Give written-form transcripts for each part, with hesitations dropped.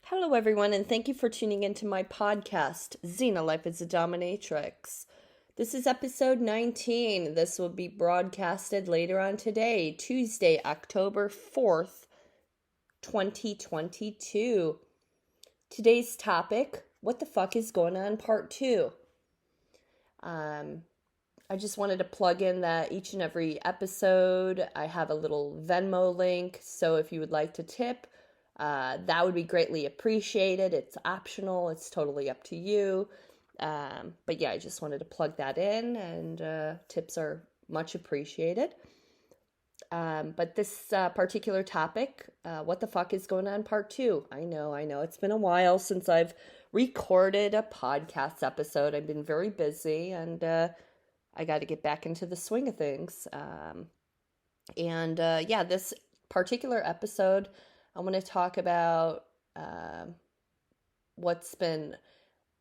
Hello, everyone, and thank you for tuning into my podcast, Xena Life as a Dominatrix. This is episode 19. This will be broadcasted later on today, Tuesday, October 4th, 2022. Today's topic, what the fuck is going on, part 2. I just wanted to plug in that each and every episode, I have a little Venmo link, so if you would like to tip, that would be greatly appreciated. It's optional. It's totally up to you. But yeah, I just wanted to plug that in, and tips are much appreciated. But this particular topic, what the fuck is going on, part 2? I know. It's been a while since I've recorded a podcast episode. I've been very busy, and I got to get back into the swing of things. Yeah, this particular episode, I want to talk about what's been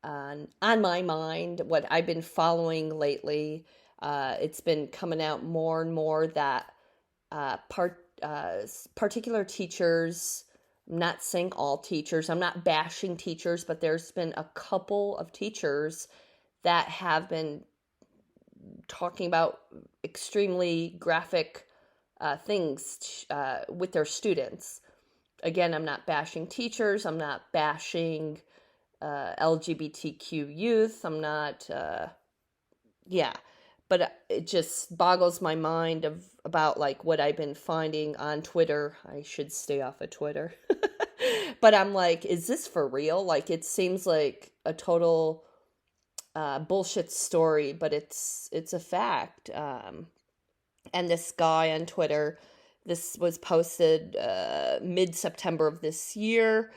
on my mind, what I've been following lately. It's been coming out more and more that particular teachers, I'm not saying all teachers, I'm not bashing teachers, but there's been a couple of teachers that have been talking about extremely graphic things with their students. Again, I'm not bashing teachers. I'm not bashing LGBTQ youth. I'm not, But it just boggles my mind about like what I've been finding on Twitter. I should stay off of Twitter. But I'm like, is this for real? Like, it seems like a total bullshit story, but it's a fact. And this guy on Twitter, this was posted mid-September of this year,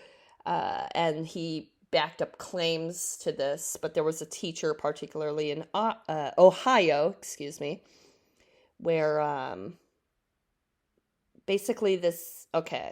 and he backed up claims to this, but there was a teacher, particularly in Ohio, where basically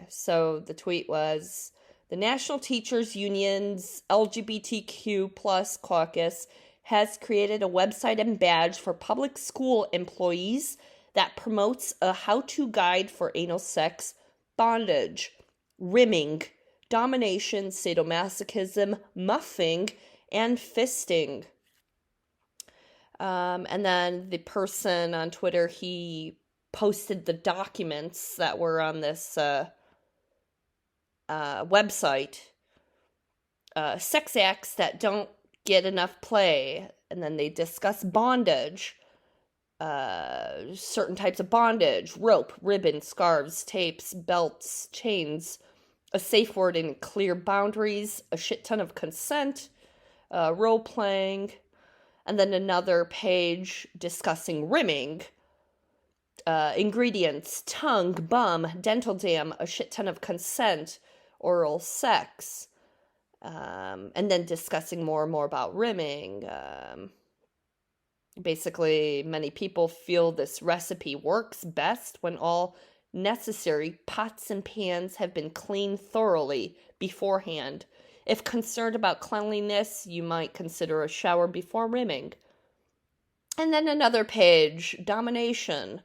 so the tweet was, the National Teachers Union's LGBTQ plus caucus has created a website and badge for public school employees that promotes a how-to guide for anal sex, bondage, rimming, domination, sadomasochism, muffing, and fisting. And then the person on Twitter, he posted the documents that were on this website. Sex acts that don't get enough play. And then they discuss bondage. Certain types of bondage, rope, ribbon, scarves, tapes, belts, chains, a safe word and clear boundaries, a shit ton of consent, role playing, and then another page discussing rimming, ingredients, tongue, bum, dental dam, a shit ton of consent, oral sex, and then discussing more and more about rimming. Basically, many people feel this recipe works best when all necessary pots and pans have been cleaned thoroughly beforehand. If concerned about cleanliness, you might consider a shower before rimming. And then another page, domination,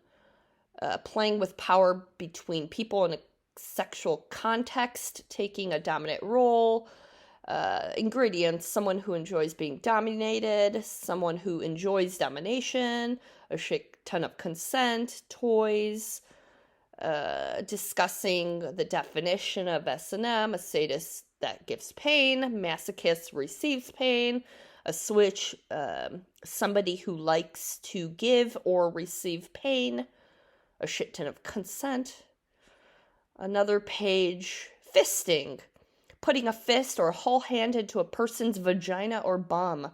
playing with power between people in a sexual context, taking a dominant role. Ingredients, someone who enjoys being dominated, someone who enjoys domination, a shit ton of consent, toys, discussing the definition of S&M, a sadist that gives pain, masochist receives pain, a switch, somebody who likes to give or receive pain, a shit ton of consent. Another page, fisting, putting a fist or a whole hand into a person's vagina or bum.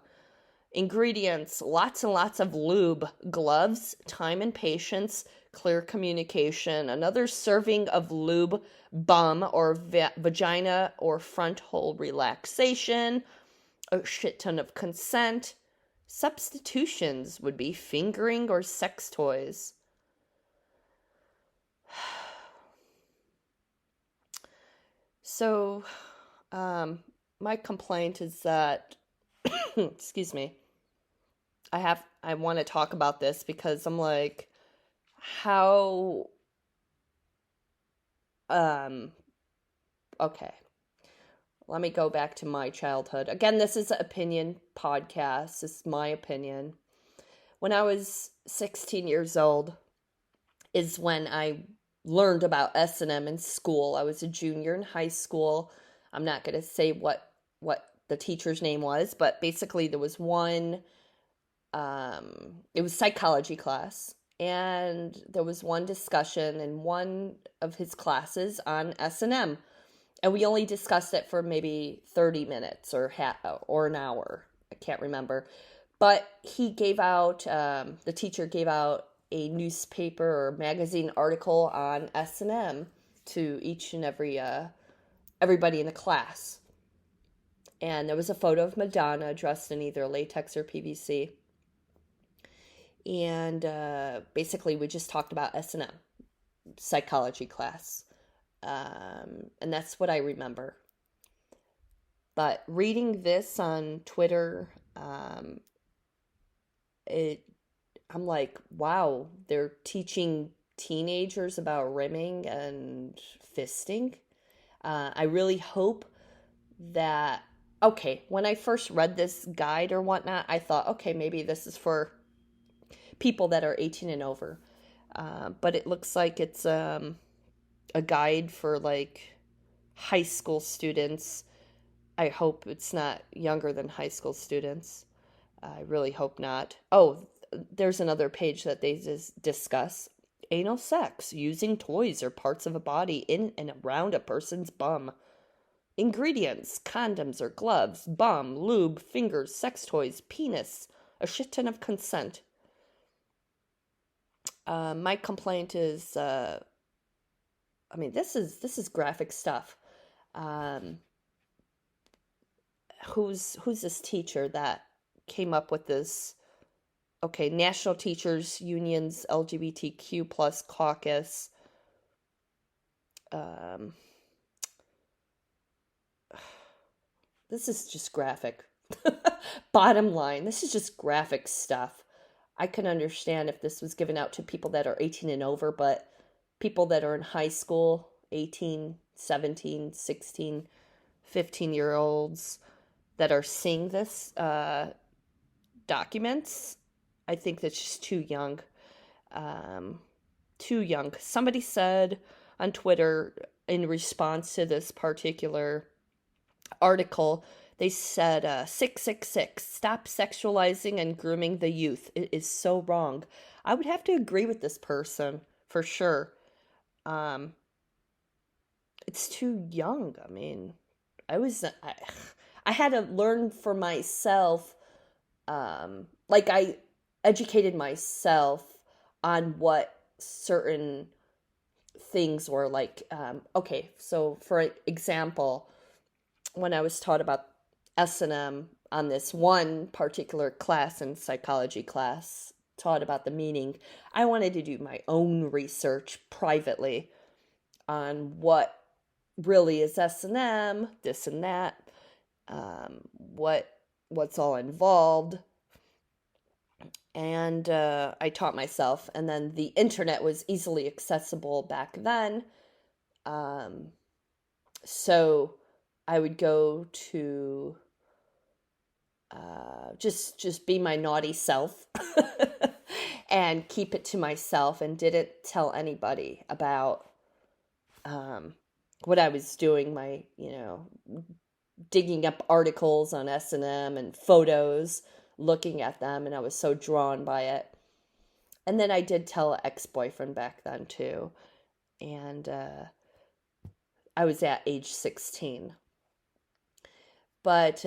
Ingredients, lots and lots of lube, gloves, time and patience, clear communication. Another serving of lube, bum, or vagina or front hole relaxation. A shit ton of consent. Substitutions would be fingering or sex toys. So, my complaint is that, excuse me, I want to talk about this because I'm like, how, okay, let me go back to my childhood. Again, this is an opinion podcast. This is my opinion. When I was 16 years old is when I learned about S&M in school. I was a junior in high school. I'm not going to say what the teacher's name was, but basically there was one, it was psychology class, and there was one discussion in one of his classes on S&M, and we only discussed it for maybe 30 minutes or an hour. I can't remember, but he gave out, the teacher gave out a newspaper or magazine article on S&M to each and everybody in the class. And there was a photo of Madonna dressed in either latex or PVC. And basically we just talked about S&M, psychology class. And that's what I remember. But reading this on Twitter, I'm like, wow, they're teaching teenagers about rimming and fisting. I really hope that, okay, when I first read this guide or whatnot, I thought, okay, maybe this is for people that are 18 and over. But it looks like it's a guide for like high school students. I hope it's not younger than high school students. I really hope not. Oh, there's another page that they discuss anal sex, using toys or parts of a body in and around a person's bum. Ingredients, condoms or gloves, bum, lube, fingers, sex toys, penis, a shit ton of consent. My complaint is, this is graphic stuff. Who's this teacher that came up with this? Okay, National Teachers Union's LGBTQ plus caucus. This is just graphic. Bottom line, this is just graphic stuff. I can understand if this was given out to people that are 18 and over, but people that are in high school, 18, 17, 16, 15-year-olds that are seeing this documents, I think that's just too young. Too young. Somebody said on Twitter in response to this particular article, they said 666, stop sexualizing and grooming the youth. It is so wrong. I would have to agree with this person for sure. It's too young. I had to learn for myself. I educated myself on what certain things were like. Okay, so for example, when I was taught about S&M on this one particular class in psychology class, taught about the meaning, I wanted to do my own research privately on what really is S&M, this and that, what's all involved. And I taught myself, and then the internet was easily accessible back then. So I would go to just be my naughty self and keep it to myself, and didn't tell anybody about what I was doing, my, digging up articles on S&M and photos, looking at them, and I was so drawn by it. And then I did tell an ex-boyfriend back then too, and I was at age 16. But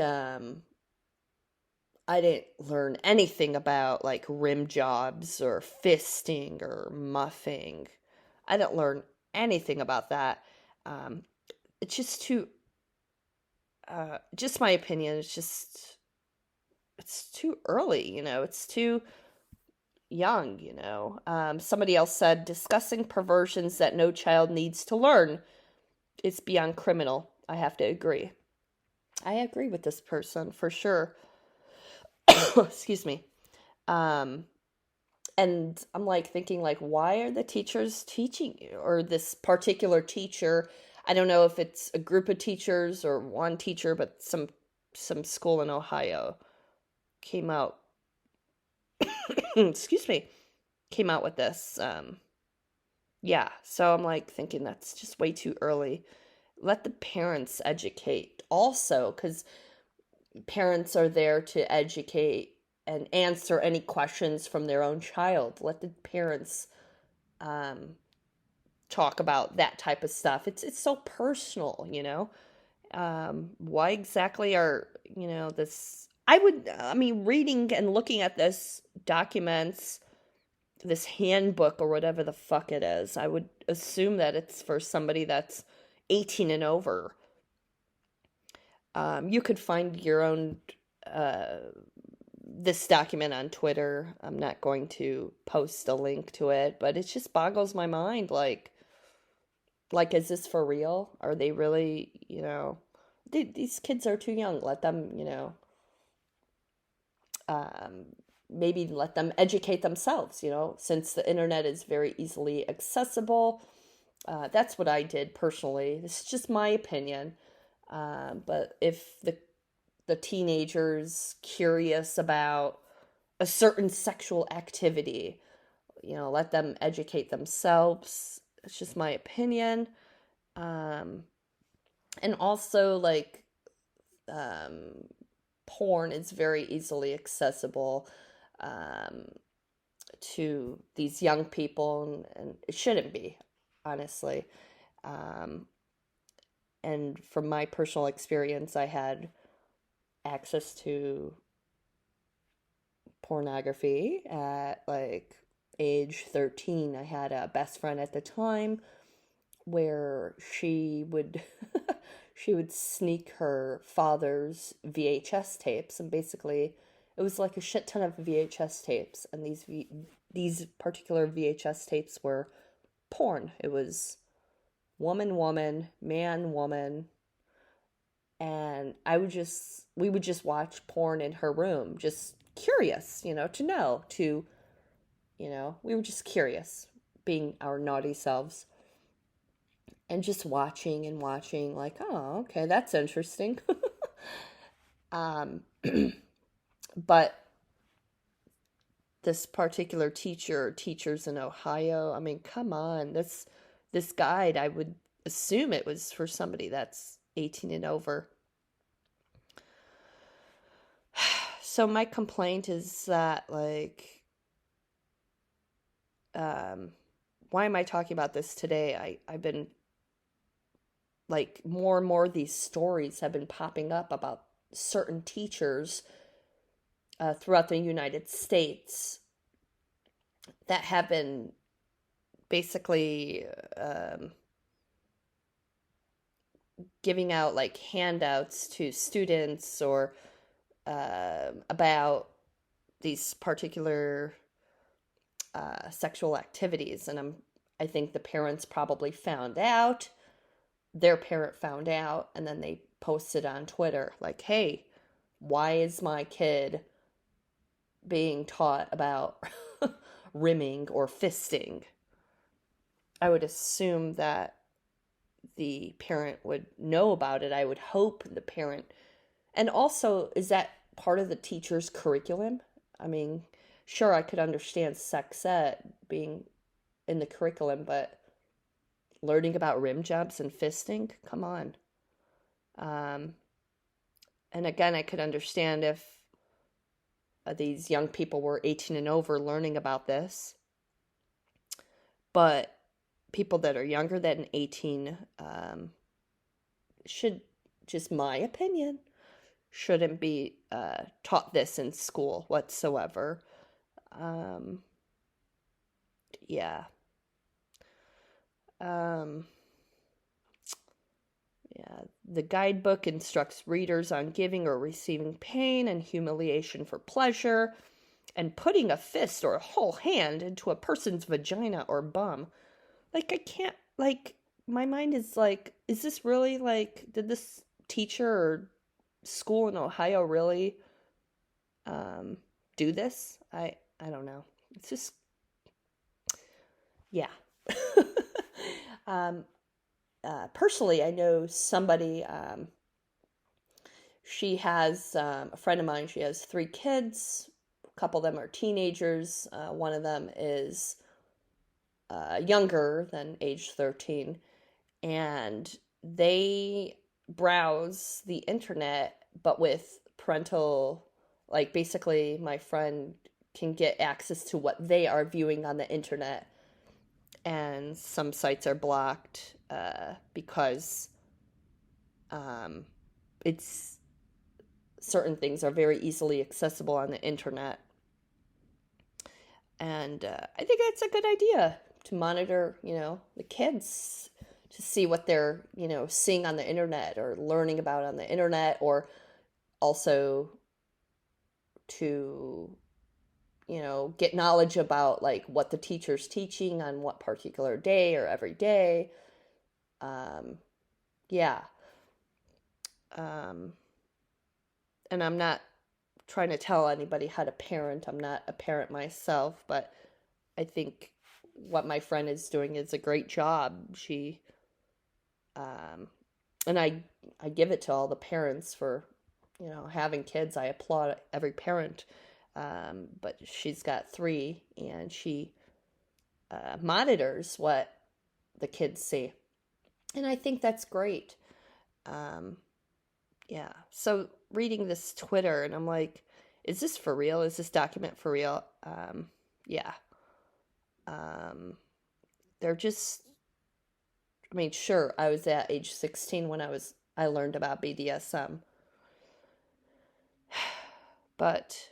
I didn't learn anything about like rim jobs or fisting or muffing. I didn't learn anything about that. It's just too, just my opinion, it's too early, it's too young, Somebody else said, discussing perversions that no child needs to learn is beyond criminal. I have to agree. I agree with this person for sure. Excuse me. And I'm like thinking, like, why are the teachers teaching you? Or this particular teacher, I don't know if it's a group of teachers or one teacher, but some school in Ohio came out, excuse me, came out with this. Yeah, so I'm like thinking that's just way too early. Let the parents educate also, because parents are there to educate and answer any questions from their own child. Let the parents talk about that type of stuff. It's so personal, you know. Why exactly are, you know, this? I mean, reading and looking at this documents, this handbook or whatever the fuck it is, I would assume that it's for somebody that's 18 and over. You could find your own this document on Twitter. I'm not going to post a link to it, but it just boggles my mind. Like, is this for real? Are they really, you know, these kids are too young. Let them, you know, maybe let them educate themselves, you know, since the internet is very easily accessible. That's what I did personally. This is just my opinion. But if the teenager's curious about a certain sexual activity, you know, let them educate themselves. It's just my opinion. And also, like, porn is very easily accessible to these young people, and it shouldn't be, honestly. And from my personal experience, I had access to pornography at like age 13. I had a best friend at the time where she would she would sneak her father's VHS tapes, and basically it was like a shit ton of VHS tapes, and these particular VHS tapes were porn. It was woman woman, man woman, and we would just watch porn in her room, just curious, you know, we were just curious, being our naughty selves, and just watching and watching, like, oh, okay, that's interesting. um, but this particular teachers in Ohio, I mean, come on, this guide, I would assume it was for somebody that's 18 and over. So my complaint is that, like, why am I talking about this today? I've been, like, more and more these stories have been popping up about certain teachers throughout the United States that have been basically giving out like handouts to students or about these particular sexual activities, and I think the parents probably found out. Their parent found out, and then they posted on Twitter like, "Hey, why is my kid being taught about rimming or fisting?" I would assume that the parent would know about it. I would hope the parent. And also, is that part of the teacher's curriculum? I mean, sure, I could understand sex ed being in the curriculum, but learning about rim jobs and fisting? Come on. And again, I could understand if these young people were 18 and over learning about this. But people that are younger than 18 should, just my opinion, shouldn't be taught this in school whatsoever. Yeah. Yeah. The guidebook instructs readers on giving or receiving pain and humiliation for pleasure, and putting a fist or a whole hand into a person's vagina or bum. Like, I can't, like, my mind is like, is this really, like, did this teacher or school in Ohio really do this? I don't know. It's just, yeah. personally, I know somebody, she has a friend of mine, she has 3 kids. A couple of them are teenagers. One of them is younger than age 13. And they browse the internet, but with parental, like basically, my friend can get access to what they are viewing on the internet. And some sites are blocked because it's certain things are very easily accessible on the internet. And I think that's a good idea to monitor, the kids to see what they're, seeing on the internet or learning about on the internet, or also to, get knowledge about like what the teacher's teaching on what particular day or every day. Yeah. Um, and I'm not trying to tell anybody how to parent. I'm not a parent myself, but I think what my friend is doing is a great job. She, and I give it to all the parents for, having kids. I applaud every parent. But she's got 3, and she monitors what the kids see. And I think that's great. Yeah. So reading this Twitter, and I'm like, is this for real? Is this document for real? Yeah. They're just, I mean, sure, I was at age 16 when I learned about BDSM. But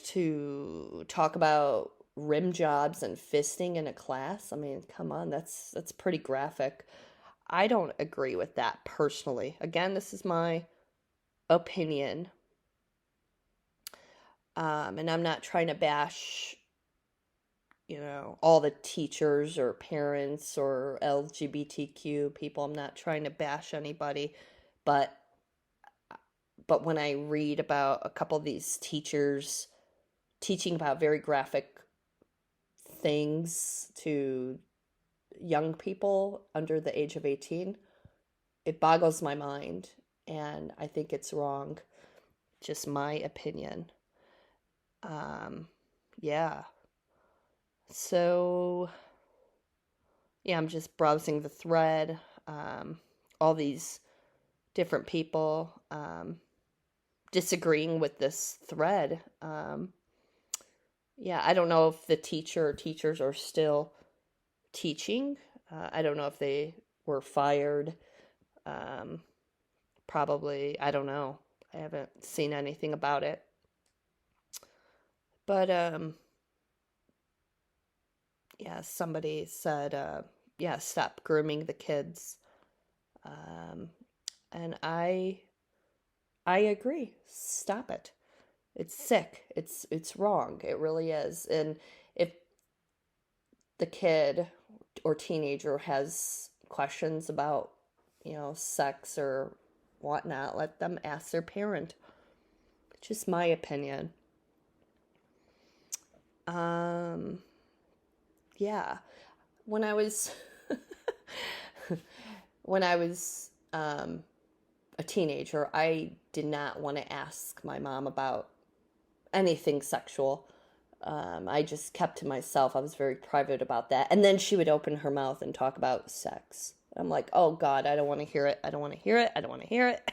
to talk about rim jobs and fisting in a class, I mean, come on, that's pretty graphic. I don't agree with that personally. Again, this is my opinion. And I'm not trying to bash, all the teachers or parents or LGBTQ people. I'm not trying to bash anybody, but when I read about a couple of these teachers teaching about very graphic things to young people under the age of 18, it boggles my mind, and I think it's wrong. Just my opinion. Yeah. So, yeah, I'm just browsing the thread. All these different people disagreeing with this thread. Yeah, I don't know if the teacher or teachers are still teaching. I don't know if they were fired. Probably, I don't know. I haven't seen anything about it. But, yeah, somebody said, yeah, stop grooming the kids. And I agree. Stop it. It's sick. It's wrong. It really is. And if the kid or teenager has questions about, sex or whatnot, let them ask their parent. Just my opinion. Yeah. When I was a teenager, I did not want to ask my mom about anything sexual. I just kept to myself. I was very private about that. And then she would open her mouth and talk about sex. I'm like, oh God, I don't want to hear it. I don't want to hear it. I don't want to hear it.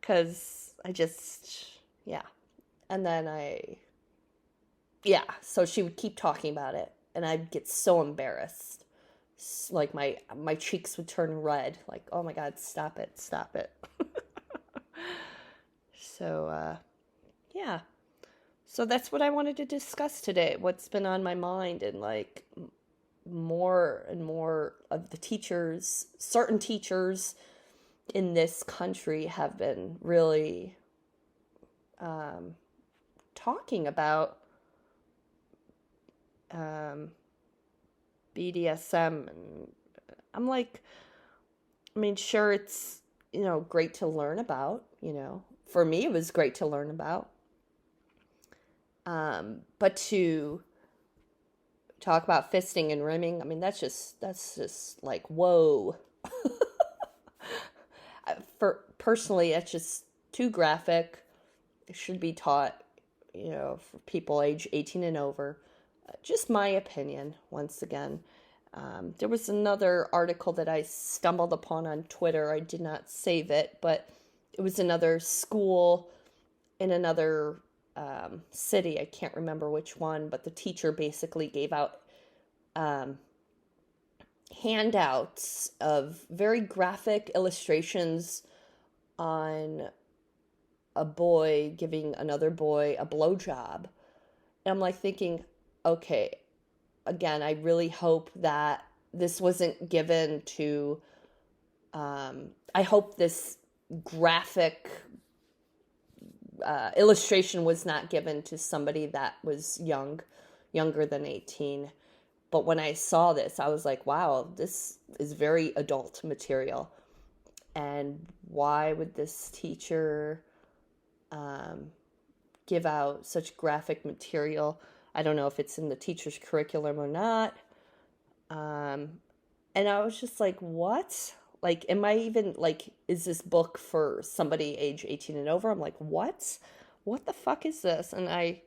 Because I just, yeah. And then so she would keep talking about it. And I'd get so embarrassed. Like my cheeks would turn red. Like, oh my God, stop it. Stop it. So, yeah. So that's what I wanted to discuss today. What's been on my mind, and like more and more of the teachers, certain teachers in this country have been really talking about BDSM. And I'm like, I mean, sure, it's, great to learn about, For me, it was great to learn about. But to talk about fisting and rimming. I mean, that's just like, whoa. Personally, that's just too graphic. It should be taught, for people age 18 and over. Just my opinion, once again. There was another article that I stumbled upon on Twitter. I did not save it, but it was another school in another city. I can't remember which one, but the teacher basically gave out handouts of very graphic illustrations on a boy giving another boy a blowjob. And I'm like thinking, okay, again, I really hope that this wasn't given to, I hope this graphic illustration was not given to somebody that was younger than 18. But when I saw this, I was like, wow, this is very adult material. And why would this teacher give out such graphic material? I don't know if it's in the teacher's curriculum or not. And I was just like, what? Like, am I even, like, is this book for somebody age 18 and over? I'm like, what? What the fuck is this? And I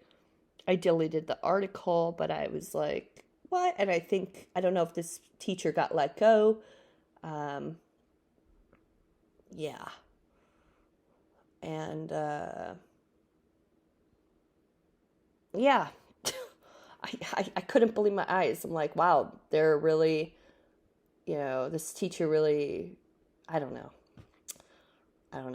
deleted the article, but I was like, what? And I don't know if this teacher got let go. Yeah. And, yeah. I couldn't believe my eyes. I'm like, wow, they're really, this teacher really, I don't know. I don't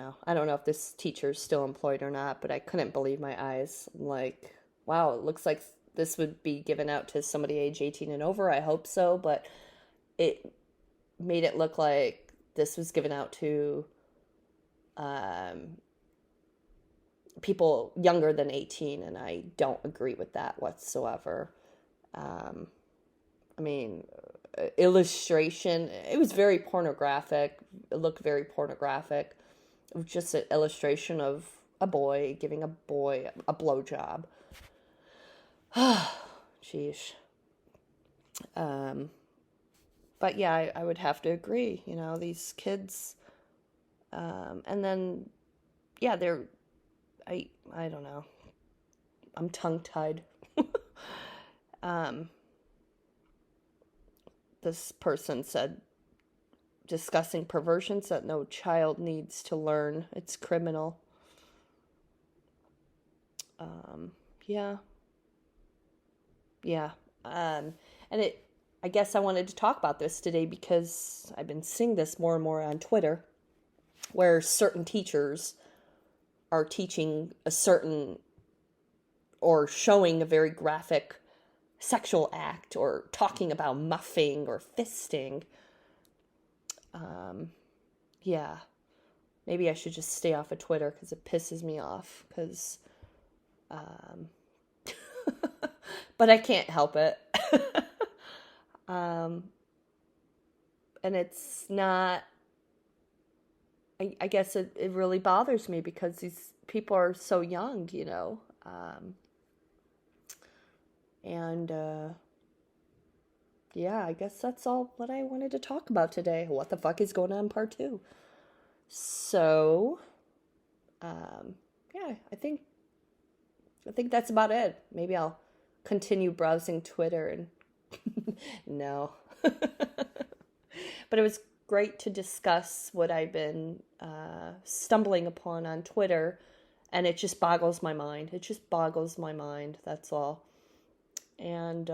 know if this teacher's still employed or not, but I couldn't believe my eyes. I'm like, wow, it looks like this would be given out to somebody age 18 and over. I hope so, but it made it look like this was given out to people younger than 18, and I don't agree with that whatsoever. I mean, illustration, it was very pornographic. It looked very pornographic. It was just an illustration of a boy giving a boy a blowjob. Sheesh. But yeah, I would have to agree, these kids, and then, yeah, I don't know. I'm tongue-tied. This person said, discussing perversions that no child needs to learn. It's criminal. Yeah. Yeah. And I guess I wanted to talk about this today because I've been seeing this more and more on Twitter, where certain teachers are teaching a certain or showing a very graphic sexual act or talking about muffing or fisting. Yeah, maybe I should just stay off of Twitter because it pisses me off because, but I can't help it. And it's not, I guess it really bothers me because these people are so young, and yeah, I guess that's all what I wanted to talk about today. What the fuck is going on, part 2? So, yeah, I think that's about it. Maybe I'll continue browsing Twitter and no. But it was great to discuss what I've been stumbling upon on Twitter, and it just boggles my mind. It just boggles my mind, that's all. And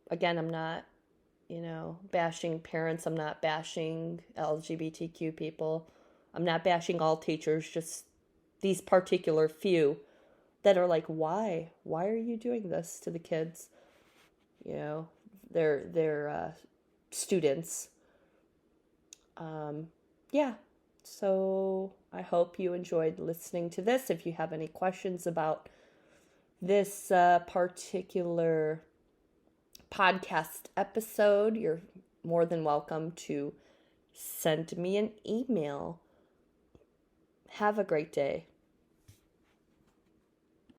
again, I'm not, bashing parents. I'm not bashing LGBTQ people. I'm not bashing all teachers, just these particular few that are like, why? Why are you doing this to the kids? They're students. Yeah. So I hope you enjoyed listening to this. If you have any questions about this particular podcast episode, you're more than welcome to send me an email. Have a great day.